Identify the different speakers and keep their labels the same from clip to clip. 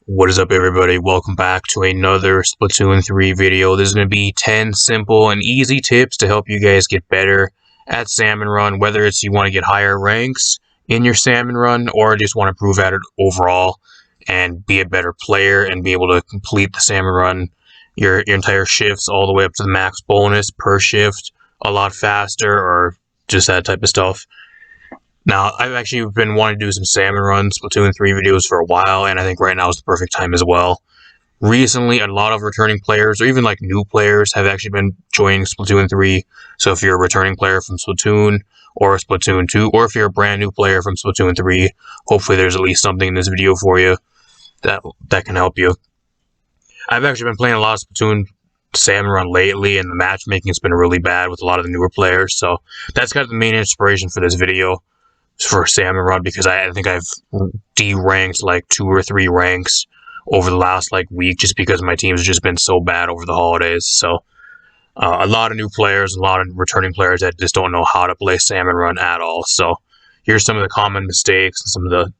Speaker 1: What is up, everybody? Welcome back to another Splatoon 3 video. This is going to be 10 simple and easy tips to help you guys get better at Salmon Run, whether it's you want to get higher ranks in your Salmon Run or just want to improve at it overall and be a better player and be able to complete the Salmon Run, your entire shifts all the way up to the max bonus per shift a lot faster, or just that type of stuff. Now, I've actually been wanting to do some Salmon Run Splatoon 3 videos for a while, and I think right now is the perfect time as well. Recently, a lot of returning players, or even like new players, have actually been joining Splatoon 3. So if you're a returning player from Splatoon or Splatoon 2, or if you're a brand new player from Splatoon 3, hopefully there's at least something in this video for you that can help you. I've actually been playing a lot of Splatoon Salmon Run lately, and the matchmaking has been really bad with a lot of the newer players, so that's kind of the main inspiration for this video. For Salmon Run, because I think I've de-ranked like 2 or 3 ranks over the last week just because my team's just been so bad over the holidays. So a lot of new players, a lot of returning players that just don't know how to play Salmon Run at all. So here's some of the common mistakes and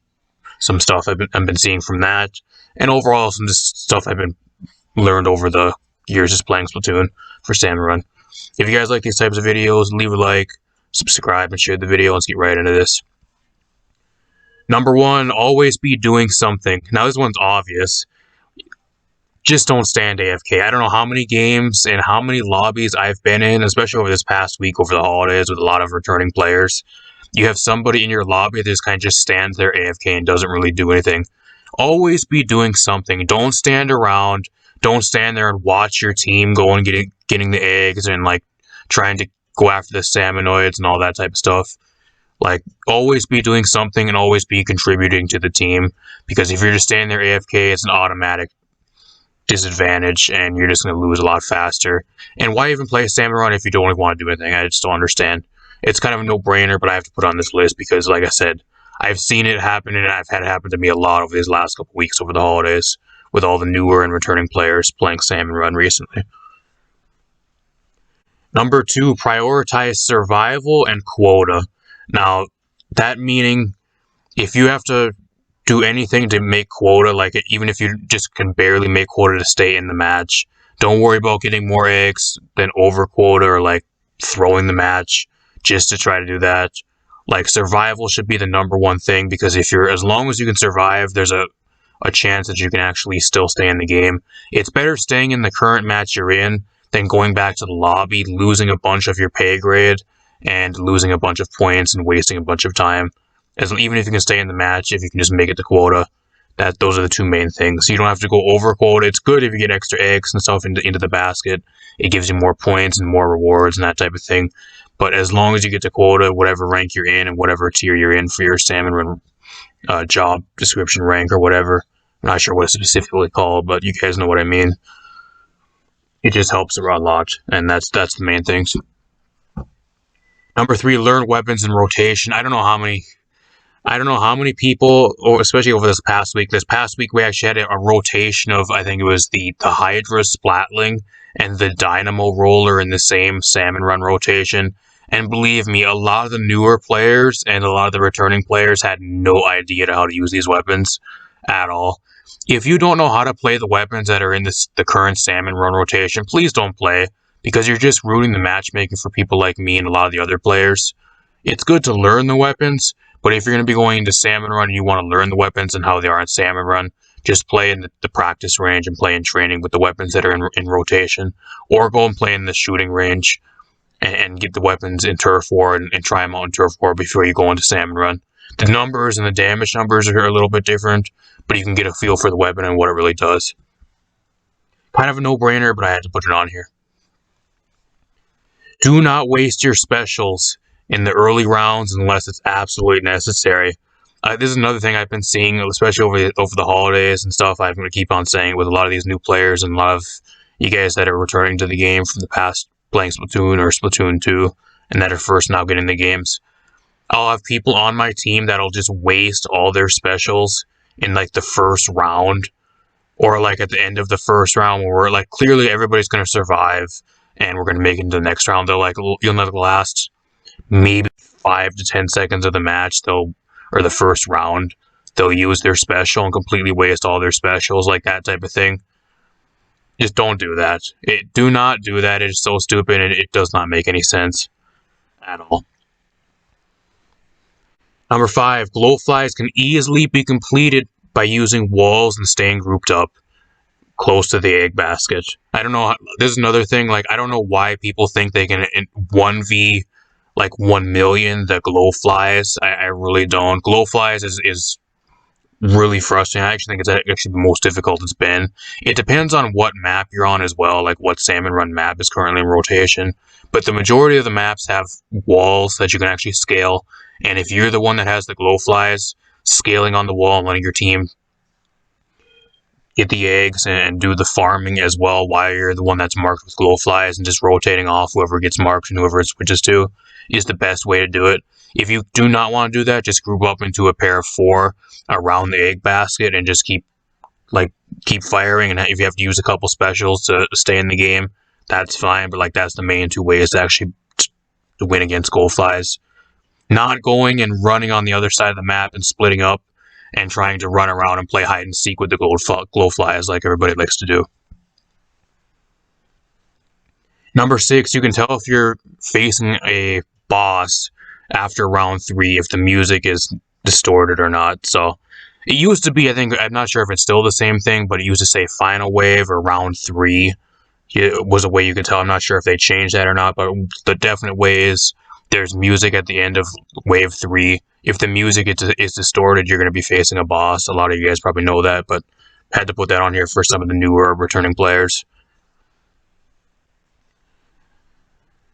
Speaker 1: some stuff I've been seeing from that, and overall some just stuff I've been learned over the years just playing Splatoon for Salmon Run. If you guys like these types of videos, leave a like, subscribe, and share the video. Let's get right into this. Number 1, always be doing something. Now, this one's obvious. Just don't stand AFK. I don't know how many games and how many lobbies I've been in, especially over this past week over the holidays with a lot of returning players. You have somebody in your lobby that just kind of just stands there AFK and doesn't really do anything. Always be doing something. Don't stand around. Don't stand there and watch your team go and getting the eggs and trying to go after the salmonoids and all that type of stuff. Always be doing something and always be contributing to the team, because if you're just standing there AFK, it's an automatic disadvantage and you're just going to lose a lot faster. And why even play a Salmon Run if you don't want to do anything? I just don't understand. It's kind of a no-brainer, but I have to put it on this list because, like I said, I've seen it happen, and I've had it happen to me a lot over these last couple weeks over the holidays with all the newer and returning players playing Salmon Run recently. Number 2, prioritize survival and quota. Now, that meaning if you have to do anything to make quota, even if you just can barely make quota to stay in the match, don't worry about getting more eggs than over quota or throwing the match just to try to do that. Survival should be the number 1 thing, because as long as you can survive, there's a chance that you can actually still stay in the game. It's better staying in the current match you're in than going back to the lobby, losing a bunch of your pay grade and losing a bunch of points and wasting a bunch of time. Even if you can stay in the match, if you can just make it to quota, those are the 2 main things. You don't have to go over quota. It's good if you get extra eggs and stuff into the basket. It gives you more points and more rewards and that type of thing. But as long as you get to quota, whatever rank you're in and whatever tier you're in for your Salmon Run job description rank or whatever, I'm not sure what it's specifically called, but you guys know what I mean. It just helps a lot, and that's the main things. Number 3, learn weapons in rotation. I don't know how many people, or especially over this past week. This past week we actually had a rotation of, I think it was the Hydra Splatling and the Dynamo Roller in the same Salmon Run rotation. And believe me, a lot of the newer players and a lot of the returning players had no idea how to use these weapons at all. If you don't know how to play the weapons that are in the current Salmon Run rotation, please don't play, because you're just ruining the matchmaking for people like me and a lot of the other players. It's good to learn the weapons, but if you're going to be going into Salmon Run and you want to learn the weapons and how they are in Salmon Run, just play in the practice range and play in training with the weapons that are in rotation, or go and play in the shooting range and get the weapons in Turf War and try them out in Turf War before you go into Salmon Run. The numbers and the damage numbers are a little bit different, but you can get a feel for the weapon and what it really does. Kind of a no-brainer, but I had to put it on here. Do not waste your specials in the early rounds unless it's absolutely necessary. This is another thing I've been seeing, especially over the holidays and stuff. I'm going to keep on saying with a lot of these new players and a lot of you guys that are returning to the game from the past playing Splatoon or Splatoon 2 and that are first now getting the games. I'll have people on my team that'll just waste all their specials in the first round, or at the end of the first round, where we're clearly everybody's going to survive and we're going to make it into the next round. They'll you'll know the last maybe 5 to 10 seconds of the match, or the first round, they'll use their special and completely waste all their specials, like that type of thing. Just don't do that. Do not do that. It is so stupid and it does not make any sense at all. Number 5, glowflies can easily be completed by using walls and staying grouped up close to the egg basket. I don't know. This is another thing. Like, I don't know why people think they can 1v like 1 million the glowflies. I really don't. Glowflies is really frustrating. I actually think it's actually the most difficult it's been. It depends on what map you're on as well, like what Salmon Run map is currently in rotation. But the majority of the maps have walls that you can actually scale. And if you're the one that has the glowflies, scaling on the wall and letting your team get the eggs and do the farming as well while you're the one that's marked with glowflies and just rotating off whoever gets marked and whoever it switches to is the best way to do it. If you do not want to do that, just group up into a pair of 4 around the egg basket and just keep firing. And if you have to use a couple specials to stay in the game, that's fine. But like, that's the main 2 ways to actually to win against glowflies. Not going and running on the other side of the map and splitting up and trying to run around and play hide and seek with the glowflies like everybody likes to do. Number 6, you can tell if you're facing a boss after round 3 if the music is distorted or not. So it used to be, I'm not sure if it's still the same thing, but it used to say final wave or round 3. It was a way you could tell. I'm not sure if they changed that or not, but the definite way is there's music at the end of wave 3. If the music is distorted, you're going to be facing a boss. A lot of you guys probably know that, but had to put that on here for some of the newer returning players.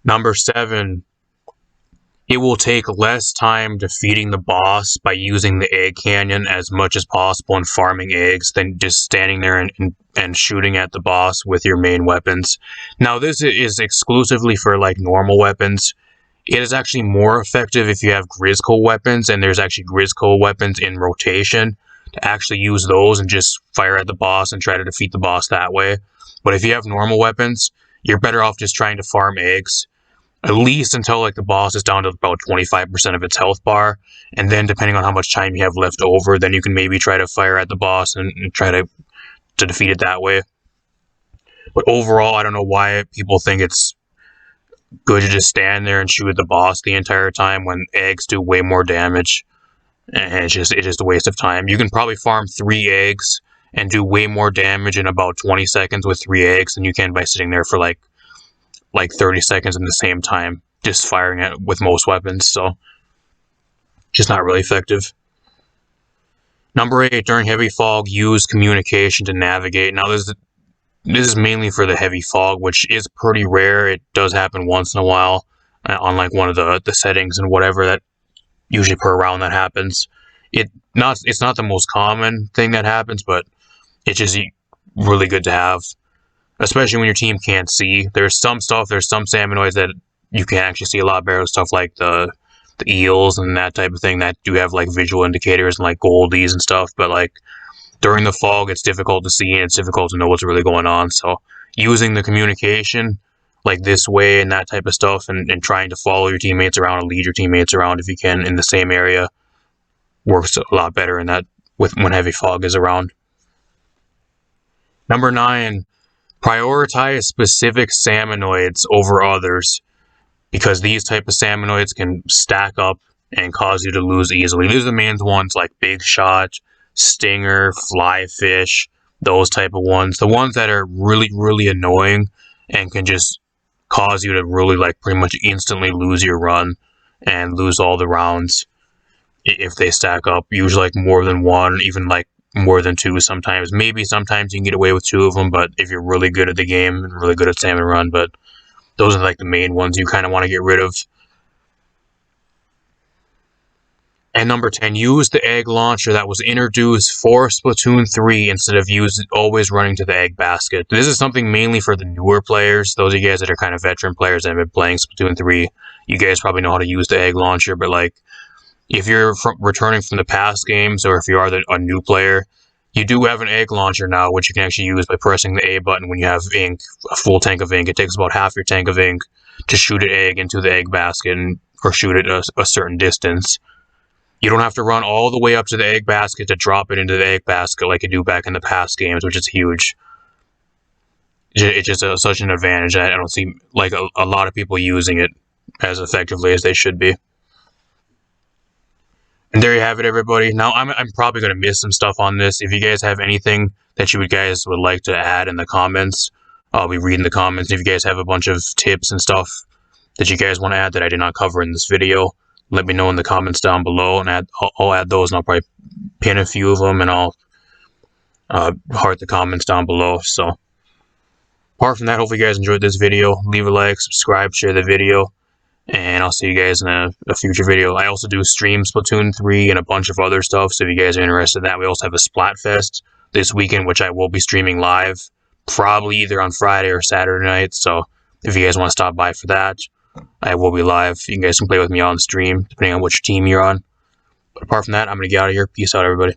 Speaker 1: Number 7, it will take less time defeating the boss by using the egg canyon as much as possible and farming eggs than just standing there and shooting at the boss with your main weapons. Now, this is exclusively for like normal weapons. It is actually more effective if you have Grizzco weapons, and there's actually Grizzco weapons in rotation to actually use those and just fire at the boss and try to defeat the boss that way. But if you have normal weapons, you're better off just trying to farm eggs, at least until like the boss is down to about 25% of its health bar, and then depending on how much time you have left over, then you can maybe try to fire at the boss and try to defeat it that way. But overall, I don't know why people think it's good to just stand there and shoot at the boss the entire time when eggs do way more damage, and it's just a waste of time. You can probably farm 3 eggs and do way more damage in about 20 seconds with 3 eggs than you can by sitting there for like 30 seconds in the same time just firing it with most weapons. So just not really effective. Number 8, during heavy fog, use communication to navigate. Now this is mainly for the heavy fog, which is pretty rare. It does happen once in a while on like one of the settings and whatever, that usually per round that happens. It's not the most common thing that happens, but it's just really good to have, especially when your team can't see. There's some salmonoids that you can actually see a lot better, stuff like the eels and that type of thing that do have like visual indicators and like goldies and stuff, but like during the fog, it's difficult to see and it's difficult to know what's really going on. So using the communication like this way and that type of stuff, and trying to follow your teammates around and lead your teammates around if you can in the same area, works a lot better in that when heavy fog is around. Number 9, prioritize specific salmonoids over others, because these type of salmonoids can stack up and cause you to lose easily. These are the main ones like big shot, stinger, fly fish, those type of ones. The ones that are really, really annoying and can just cause you to really like pretty much instantly lose your run and lose all the rounds if they stack up. Usually like more than 1, even like more than 2 sometimes. Maybe sometimes you can get away with 2 of them, but if you're really good at the game and really good at Salmon Run, but those are like the main ones you kind of want to get rid of. And number 10, use the egg launcher that was introduced for Splatoon 3 instead of always running to the egg basket. This is something mainly for the newer players. Those of you guys that are kind of veteran players that have been playing Splatoon 3, you guys probably know how to use the egg launcher, but like if you're returning from the past games, or if you are a new player, you do have an egg launcher now, which you can actually use by pressing the A button when you have ink, a full tank of ink. It takes about half your tank of ink to shoot an egg into the egg basket or shoot it a certain distance. You don't have to run all the way up to the egg basket to drop it into the egg basket like you do back in the past games, which is huge. It's just such an advantage. I don't see like a lot of people using it as effectively as they should be. And there you have it, everybody. Now, I'm probably going to miss some stuff on this. If you guys have anything that you guys would like to add in the comments, I'll be reading the comments. If you guys have a bunch of tips and stuff that you guys want to add that I did not cover in this video, let me know in the comments down below, and I'll add those, and I'll probably pin a few of them, and I'll heart the comments down below. So, apart from that, hopefully you guys enjoyed this video. Leave a like, subscribe, share the video, and I'll see you guys in a future video. I also do stream Splatoon 3 and a bunch of other stuff, so if you guys are interested in that, we also have a Splatfest this weekend, which I will be streaming live, probably either on Friday or Saturday night, so if you guys want to stop by for that, I will be live. You guys can play with me on stream, depending on which team you're on. But apart from that, I'm going to get out of here. Peace out, everybody.